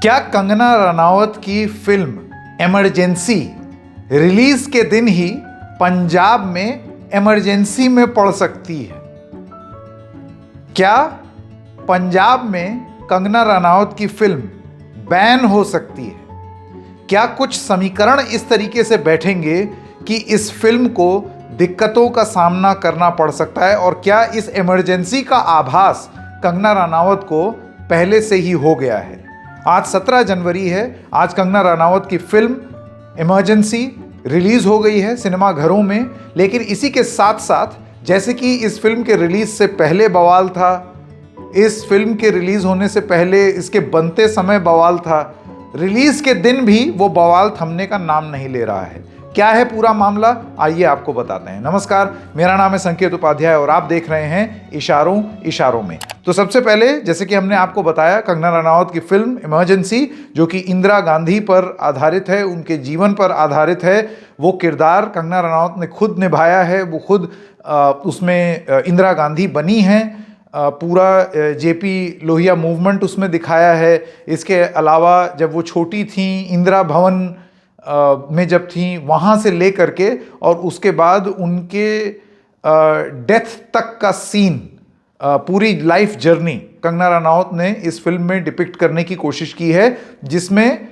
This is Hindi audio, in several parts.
क्या कंगना रनावत की फिल्म इमरजेंसी रिलीज के दिन ही पंजाब में इमरजेंसी में पड़ सकती है? क्या पंजाब में कंगना रनावत की फिल्म बैन हो सकती है? क्या कुछ समीकरण इस तरीके से बैठेंगे कि इस फिल्म को दिक्कतों का सामना करना पड़ सकता है? और क्या इस इमरजेंसी का आभास कंगना रनावत को पहले से ही हो गया है? आज 17 जनवरी है। आज कंगना रनावत की फिल्म इमरजेंसी रिलीज हो गई है सिनेमा घरों में। लेकिन इसी के साथ साथ जैसे कि इस फिल्म के रिलीज से पहले बवाल था, इस फिल्म के रिलीज होने से पहले इसके बनते समय बवाल था, रिलीज के दिन भी वो बवाल थमने का नाम नहीं ले रहा है। क्या है पूरा मामला, आइए आपको बताते हैं। नमस्कार, मेरा नाम है संकेत उपाध्याय और आप देख रहे हैं इशारों इशारों में। तो सबसे पहले जैसे कि हमने आपको बताया, कंगना रनावत की फिल्म इमरजेंसी जो कि इंदिरा गांधी पर आधारित है, उनके जीवन पर आधारित है। वो किरदार कंगना रनावत ने खुद निभाया है, वो खुद उसमें इंदिरा गांधी बनी हैं। पूरा जेपी लोहिया मूवमेंट उसमें दिखाया है। इसके अलावा जब वो छोटी थी, इंदिरा भवन में जब थी, वहाँ से ले करके और उसके बाद उनके डेथ तक का सीन, पूरी लाइफ जर्नी कंगना रनावत ने इस फिल्म में डिपिक्ट करने की कोशिश की है, जिसमें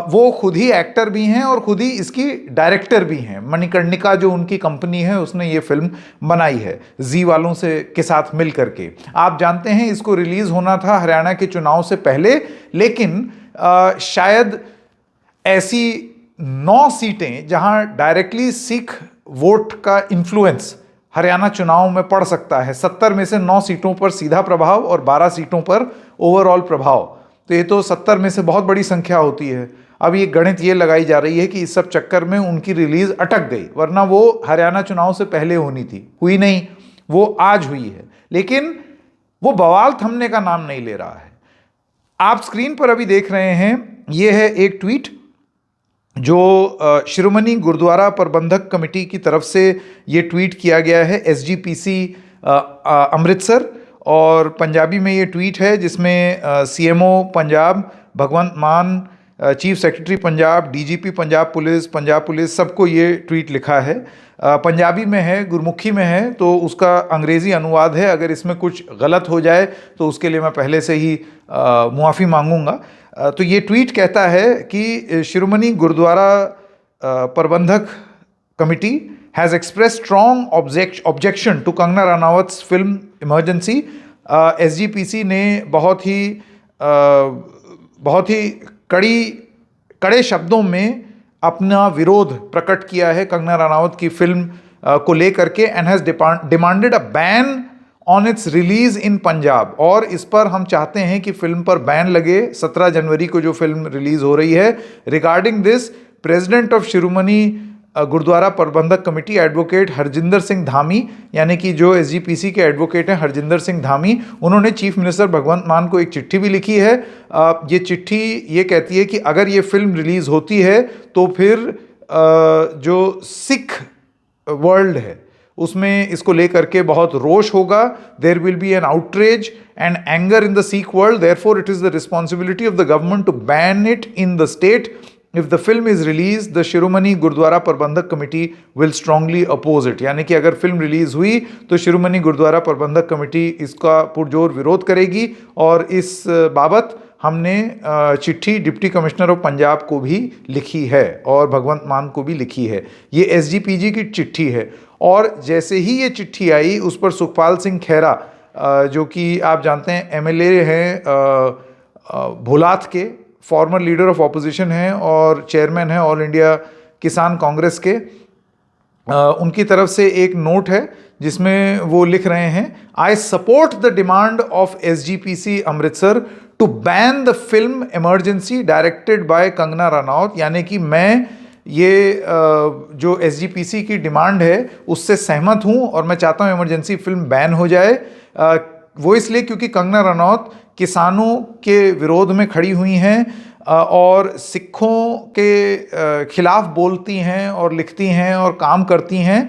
वो खुद ही एक्टर भी हैं और खुद ही इसकी डायरेक्टर भी हैं। मणिकर्णिका जो उनकी कंपनी है, उसने ये फिल्म बनाई है जी वालों से के साथ मिल करके। आप जानते हैं इसको रिलीज होना था हरियाणा के चुनाव से पहले, लेकिन शायद ऐसी 9 सीटें जहां डायरेक्टली सिख वोट का इन्फ्लुएंस हरियाणा चुनाव में पड़ सकता है। 70 में से 9 सीटों पर सीधा प्रभाव और 12 सीटों पर ओवरऑल प्रभाव, तो ये तो 70 में से बहुत बड़ी संख्या होती है। अब ये गणित ये लगाई जा रही है कि इस सब चक्कर में उनकी रिलीज अटक गई, वरना वो हरियाणा चुनाव से पहले होनी थी, हुई नहीं, वो आज हुई है। लेकिन वो बवाल थमने का नाम नहीं ले रहा है। आप स्क्रीन पर अभी देख रहे हैं, ये है एक ट्वीट जो शिरोमणि गुरुद्वारा प्रबंधक कमेटी की तरफ से ये ट्वीट किया गया है, एसजीपीसी अमृतसर। और पंजाबी में ये ट्वीट है जिसमें सीएमओ पंजाब भगवंत मान, chief secretary Punjab, DGP Punjab police सबको ये ट्वीट लिखा है। पंजाबी में है, गुरमुखी में है, तो उसका अंग्रेज़ी अनुवाद है। अगर इसमें कुछ गलत हो जाए तो उसके लिए मैं पहले से ही मुआफ़ी मांगूंगा। तो ये ट्वीट कहता है कि Shiromani Gurdwara Prabandhak committee has express strong objection to Kangana Ranaut's film Emergency. SGPC ने बहुत ही कड़े शब्दों में अपना विरोध प्रकट किया है कंगना रनावत की फिल्म को लेकर के, and has demanded a ban on it's release इन पंजाब। और इस पर हम चाहते हैं कि फिल्म पर बैन लगे। 17 जनवरी को जो फिल्म रिलीज हो रही है, regarding this president of Shiromani Gurdwara Prabandhak committee advocate Harjinder Singh Dhami, यानी कि जो एसजीपीसी के एडवोकेट हैं हरजिंदर सिंह धामी, उन्होंने चीफ मिनिस्टर भगवंत मान को एक चिट्ठी भी लिखी है। ये चिट्ठी ये कहती है कि अगर ये फिल्म रिलीज होती है तो फिर जो सिख वर्ल्ड है उसमें इसको लेकर के बहुत रोष होगा। There will be an outrage and anger in the Sikh world, therefore it is the responsibility of the government to ban it in the state. If the film is release, the Shiromani Gurdwara Prabandhak committee will strongly oppose it. यानी कि अगर फिल्म रिलीज हुई तो शिरोमणि गुरुद्वारा प्रबंधक कमेटी इसका पुरजोर विरोध करेगी। और इस बाबत हमने चिट्ठी डिप्टी कमिश्नर ऑफ पंजाब को भी लिखी है और भगवंत मान को भी लिखी है। ये एसजीपीजी की चिट्ठी है। और जैसे ही ये चिट्ठी आई, उस पर सुखपाल सिंह खैरा, जो कि आप जानते हैं एमएलए हैं भोलात के, फॉर्मर लीडर ऑफ ऑपोजिशन हैं और चेयरमैन हैं ऑल इंडिया किसान कांग्रेस के, उनकी तरफ से एक नोट है जिसमें वो लिख रहे हैं, I support the demand of SGPC Amritsar to ban the film Emergency directed by Kangana Ranaut. यानी कि मैं ये जो एसजीपीसी की डिमांड है उससे सहमत हूँ और मैं चाहता हूँ इमरजेंसी फिल्म बैन हो जाए। वो इसलिए क्योंकि कंगना रनावत किसानों के विरोध में खड़ी हुई हैं और सिखों के खिलाफ बोलती हैं और लिखती हैं और काम करती हैं,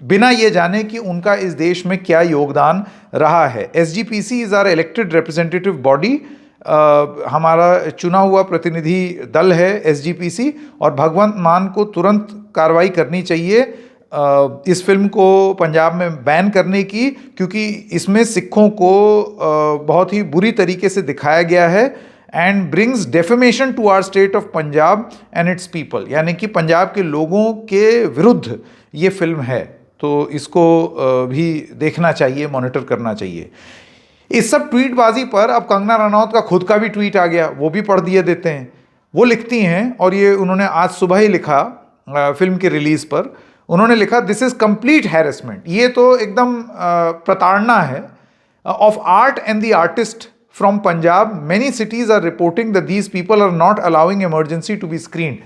बिना ये जाने कि उनका इस देश में क्या योगदान रहा है। SGPC is our elected representative body हमारा चुना हुआ प्रतिनिधि दल है एसजीपीसी, और भगवंत मान को तुरंत कार्रवाई करनी चाहिए इस फिल्म को पंजाब में बैन करने की, क्योंकि इसमें सिखों को बहुत ही बुरी तरीके से दिखाया गया है and brings defamation to our state of Punjab and its people, यानी कि पंजाब के लोगों के विरुद्ध ये फिल्म है। तो इसको भी देखना चाहिए, मॉनिटर करना चाहिए। इस सब ट्वीटबाजी पर अब कंगना रनौत का खुद का भी ट्वीट आ गया, वो भी पढ़ दिए देते हैं। वो लिखती हैं, और ये उन्होंने आज सुबह ही लिखा फिल्म की रिलीज पर, उन्होंने लिखा दिस इज कंप्लीट हैरेसमेंट। ये तो एकदम प्रताड़ना है of art and the artist from Punjab. Many cities are reporting that these people are not allowing Emergency to be screen.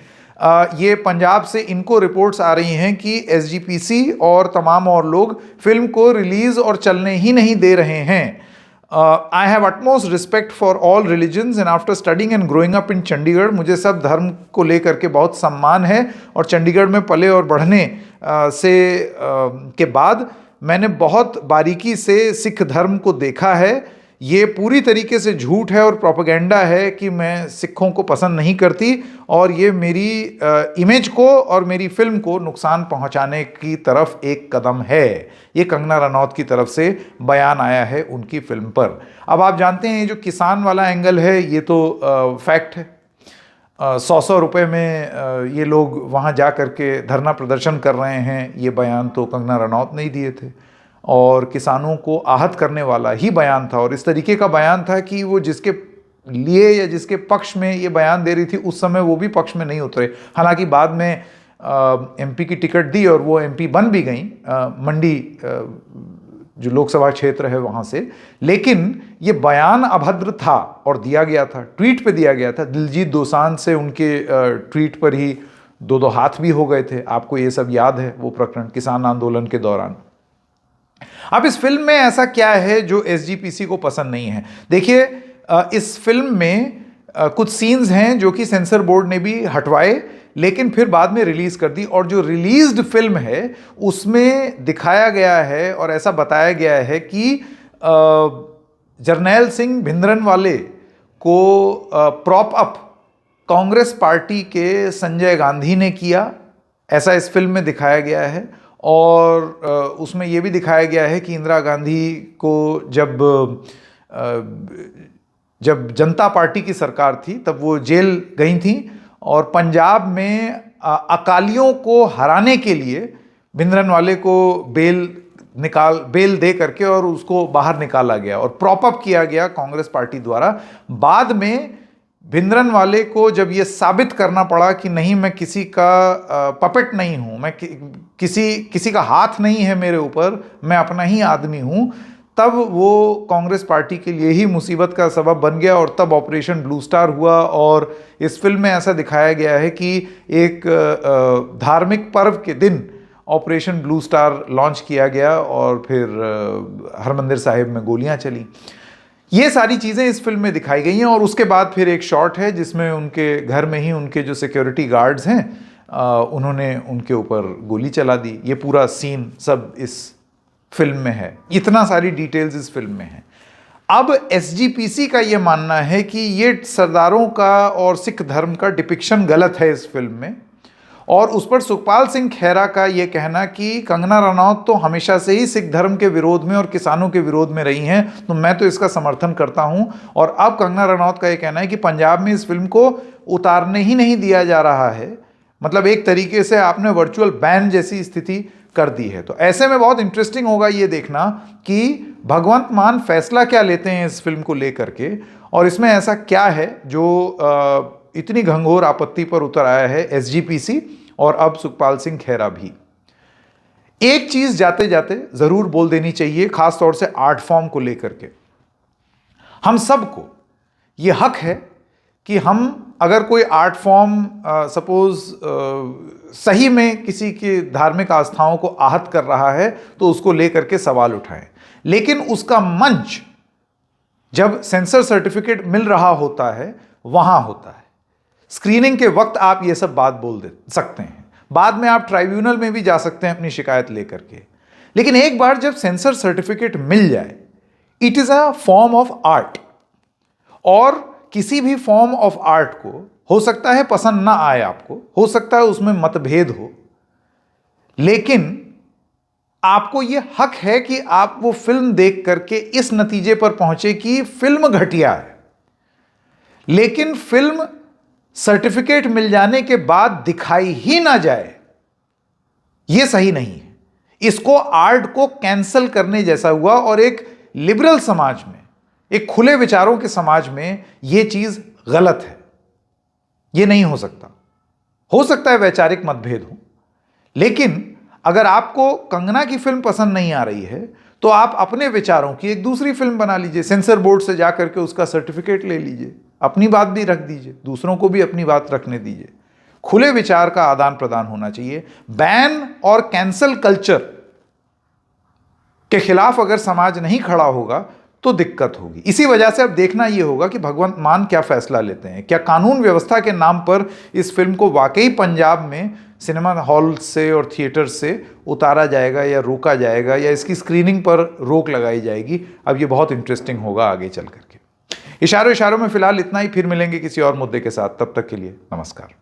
ये पंजाब से इनको रिपोर्ट्स आ रही हैं कि एसजीपीसी और तमाम और लोग फिल्म को रिलीज और चलने ही नहीं दे रहे हैं। I have utmost respect for all religions and after studying and growing up in Chandigarh, मुझे सब धर्म को लेकर के बहुत सम्मान है, और चंडीगढ़ में पले और बढ़ने के बाद मैंने बहुत बारीकी से सिख धर्म को देखा है। ये पूरी तरीके से झूठ है और प्रोपेगेंडा है कि मैं सिखों को पसंद नहीं करती, और ये मेरी इमेज को और मेरी फिल्म को नुकसान पहुंचाने की तरफ एक कदम है। ये कंगना रनौत की तरफ से बयान आया है उनकी फिल्म पर। अब आप जानते हैं ये जो किसान वाला एंगल है, ये तो फैक्ट है। 100 रुपये में ये लोग वहाँ जा कर के धरना प्रदर्शन कर रहे हैं, ये बयान तो कंगना रनौत नहीं दिए थे, और किसानों को आहत करने वाला ही बयान था, और इस तरीके का बयान था कि वो जिसके लिए या जिसके पक्ष में ये बयान दे रही थी उस समय वो भी पक्ष में नहीं उतरे। हालांकि बाद में एमपी की टिकट दी और वो एमपी बन भी गई, मंडी जो लोकसभा क्षेत्र है वहाँ से, लेकिन ये बयान अभद्र था और दिया गया था, ट्वीट पे दिया गया था। दिलजीत दोसांझ से उनके ट्वीट पर ही दो हाथ भी हो गए थे। आपको ये सब याद है, वो प्रकरण किसान आंदोलन के दौरान। अब इस फिल्म में ऐसा क्या है जो एसजीपीसी को पसंद नहीं है? देखिए, इस फिल्म में कुछ सीन्स हैं जो कि सेंसर बोर्ड ने भी हटवाए, लेकिन फिर बाद में रिलीज कर दी, और जो रिलीज्ड फिल्म है उसमें दिखाया गया है और ऐसा बताया गया है कि जरनैल सिंह भिंद्रनवाले को प्रॉप अप कांग्रेस पार्टी के संजय गांधी ने किया, ऐसा इस फिल्म में दिखाया गया है। और उसमें यह भी दिखाया गया है कि इंदिरा गांधी को जब जनता पार्टी की सरकार थी तब वो जेल गई थी, और पंजाब में अकालियों को हराने के लिए भिंद्रनवाले को बेल दे करके और उसको बाहर निकाला गया और प्रॉप अप किया गया कांग्रेस पार्टी द्वारा। बाद में भिंद्रनवाले को जब ये साबित करना पड़ा कि नहीं, मैं किसी का पपेट नहीं हूं, मैं किसी का हाथ नहीं है मेरे ऊपर, मैं अपना ही आदमी हूं, तब वो कांग्रेस पार्टी के लिए ही मुसीबत का सबब बन गया, और तब ऑपरेशन ब्लू स्टार हुआ। और इस फिल्म में ऐसा दिखाया गया है कि एक धार्मिक पर्व के दिन ऑपरेशन ब्लू स्टार लॉन्च किया गया और फिर हरमंदिर साहिब में गोलियां चली। ये सारी चीज़ें इस फिल्म में दिखाई गई हैं। और उसके बाद फिर एक शॉट है जिसमें उनके घर में ही उनके जो सिक्योरिटी गार्ड्स हैं उन्होंने उनके ऊपर गोली चला दी। ये पूरा सीन सब इस फिल्म में है, इतना सारी डिटेल्स इस फिल्म में है। अब एसजीपीसी का ये मानना है कि ये सरदारों का और सिख धर्म का डिपिक्शन गलत है इस फिल्म में, और उस पर सुखपाल सिंह खैरा का ये कहना कि कंगना रनौत तो हमेशा से ही सिख धर्म के विरोध में और किसानों के विरोध में रही हैं, तो मैं तो इसका समर्थन करता हूं। और अब कंगना रनौत का ये कहना है कि पंजाब में इस फिल्म को उतारने ही नहीं दिया जा रहा है, मतलब एक तरीके से आपने वर्चुअल बैन जैसी स्थिति कर दी है। तो ऐसे में बहुत इंटरेस्टिंग होगा ये देखना कि भगवंत मान फैसला क्या लेते हैं इस फिल्म को लेकर के, और इसमें ऐसा क्या है जो इतनी घंघोर आपत्ति पर उतर आया है एसजीपीसी और अब सुखपाल सिंह खैरा भी। एक चीज जाते जाते जरूर बोल देनी चाहिए, खासतौर से आर्ट फॉर्म को लेकर के। हम सबको यह हक है कि हम अगर कोई आर्ट फॉर्म सपोज सही में किसी की धार्मिक आस्थाओं को आहत कर रहा है तो उसको लेकर के सवाल उठाएं, लेकिन उसका मंच जब सेंसर सर्टिफिकेट मिल रहा होता है वहां होता है। स्क्रीनिंग के वक्त आप ये सब बात बोल दे सकते हैं, बाद में आप ट्राइब्यूनल में भी जा सकते हैं अपनी शिकायत लेकर के, लेकिन एक बार जब सेंसर सर्टिफिकेट मिल जाए, it is a form of art. और किसी भी फॉर्म ऑफ आर्ट को हो सकता है पसंद ना आए आपको, हो सकता है उसमें मतभेद हो, लेकिन आपको यह हक है कि आप वो फिल्म देख करके इस नतीजे पर पहुंचे कि फिल्म घटिया है। लेकिन फिल्म सर्टिफिकेट मिल जाने के बाद दिखाई ही ना जाए, यह सही नहीं है। इसको आर्ट को कैंसल करने जैसा हुआ, और एक लिबरल समाज में, एक खुले विचारों के समाज में यह चीज गलत है। यह नहीं हो सकता। हो सकता है वैचारिक मतभेद हो, लेकिन अगर आपको कंगना की फिल्म पसंद नहीं आ रही है तो आप अपने विचारों की एक दूसरी फिल्म बना लीजिए, सेंसर बोर्ड से जाकर के उसका सर्टिफिकेट ले लीजिए, अपनी बात भी रख दीजिए, दूसरों को भी अपनी बात रखने दीजिए। खुले विचार का आदान प्रदान होना चाहिए। बैन और कैंसल कल्चर के खिलाफ अगर समाज नहीं खड़ा होगा तो दिक्कत होगी। इसी वजह से अब देखना यह होगा कि भगवंत मान क्या फैसला लेते हैं। क्या कानून व्यवस्था के नाम पर इस फिल्म को वाकई पंजाब में सिनेमा हॉल से और थिएटर से उतारा जाएगा या रोका जाएगा, या इसकी स्क्रीनिंग पर रोक लगाई जाएगी। अब ये बहुत इंटरेस्टिंग होगा आगे चल करके। इशारों में फिलहाल इतना ही। फिर मिलेंगे किसी और मुद्दे के साथ। तब तक के लिए नमस्कार।